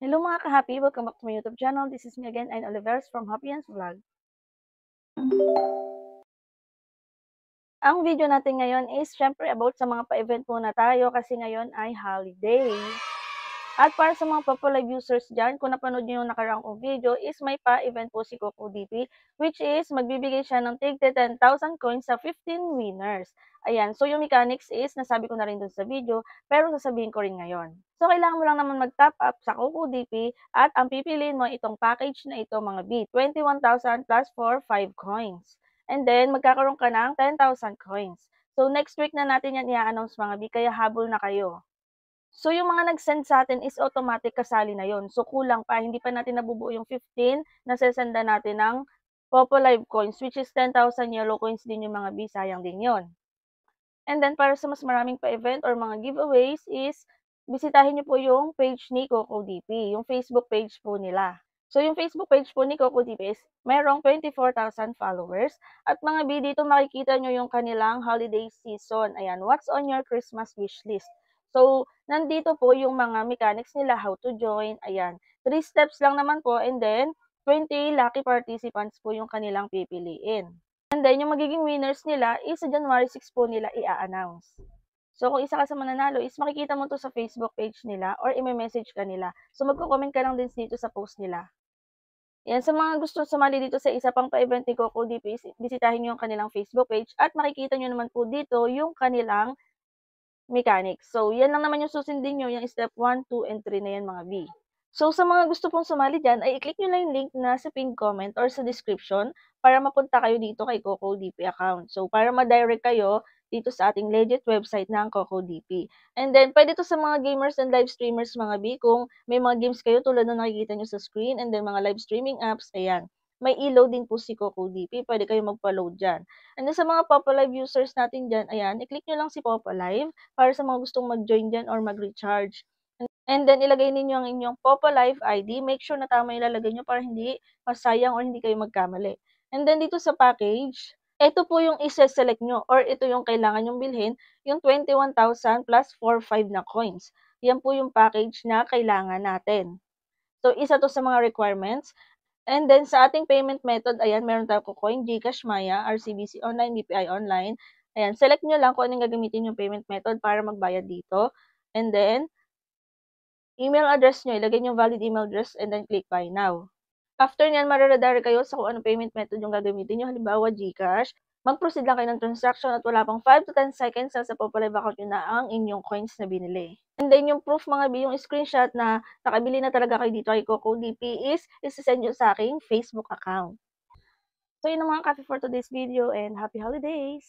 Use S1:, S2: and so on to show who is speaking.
S1: Hello mga ka-happy! Welcome back to my YouTube channel. This is me again, Ayn Oliveros from Happy Vlog. Ang video natin ngayon is syempre about sa mga pa-event muna tayo kasi ngayon ay holiday. At para sa mga Popolive users dyan, kung napanood nyo yung nakaraang kong video, is may pa-event po si Coco DP, which is magbibigay siya ng tig 10,000 coins sa 15 winners. Ayan, so yung mechanics is, nasabi ko na rin dun sa video, pero sasabihin ko rin ngayon. So kailangan mo lang naman mag-top up sa Coco DP at ang pipiliin mo itong package na ito mga B, 21,000 plus for 5 coins. And then, magkakaroon ka ng 10,000 coins. So next week na natin yan i-announce mga B, kaya habol na kayo. So, yung mga nag-send sa atin is automatic kasali na yon. So, kulang pa. Hindi pa natin nabubuo yung 15 na sesenda natin ng Popolive coins, which is 10,000 yellow coins din yung mga B. Sayang din yon. And then, para sa mas maraming pa-event or mga giveaways is, bisitahin nyo po yung page ni Coco DP, yung Facebook page po nila. So, yung Facebook page po ni Coco DP is merong 24,000 followers. At mga B, dito makikita nyo yung kanilang holiday season. Ayan, what's on your Christmas wish list? So, nandito po yung mga mechanics nila, how to join, ayan. 3 steps lang naman po and then 20 lucky participants po yung kanilang pipiliin. And then, yung magiging winners nila is sa January 6 po nila i-announce. So, kung isa ka sa mananalo is makikita mo to sa Facebook page nila or i-message ka nila. So, magko-comment ka lang din dito sa post nila. Yan, sa mga gusto sumali dito sa isa pang pa-event ni Coco DP, bisitahin nyo yung kanilang Facebook page at makikita nyo naman po dito yung kanilang mechanics. So, yan lang naman yung susundin nyo, yung step 1, 2, and 3 na yan mga B. So, sa mga gusto pong sumali dyan, ay i-click nyo lang yung link na sa pinned comment or sa description para mapunta kayo dito kay Coco DP account. So, para ma-direct kayo dito sa ating legit website ng Coco DP. And then, pwede to sa mga gamers and live streamers mga B, kung may mga games kayo tulad na nakikita nyo sa screen, and then mga live streaming apps, ayan. May ilaw din po si Coco DP, pwede kayo magpa-load dyan. And then, sa mga Popolive users natin dyan, ayan, i-click nyo lang si Popolive para sa mga gustong mag-join dyan or mag-recharge. And then, ilagay ninyo ang inyong Popolive ID. Make sure na tama ilalagay nyo para hindi masayang or hindi kayo magkamali. And then, dito sa package, ito po yung isa-select nyo or ito yung kailangan nyong bilhin, yung 21,000 plus 4,500 na coins. Yan po yung package na kailangan natin. So, isa to sa mga requirements. And then, sa ating payment method, ayan, meron tayo Coin, GCash, Maya, RCBC Online, BPI Online. Ayan, select nyo lang kung anong gagamitin yung payment method para magbayad dito. And then, email address nyo, ilagay nyo valid email address and then click buy now. After nyan, mararadari kayo sa kung anong payment method yung gagamitin nyo. Halimbawa, GCash. Mag-proceed lang kayo ng transaction at wala pang 5 to 10 seconds sa Popolive account nyo na ang inyong coins na binili. And then, yung proof mga B, yung screenshot na nakabili na talaga kayo dito kay Coco DP is isasend nyo sa aking Facebook account. So, yun ang mga coffee for today's video and happy holidays!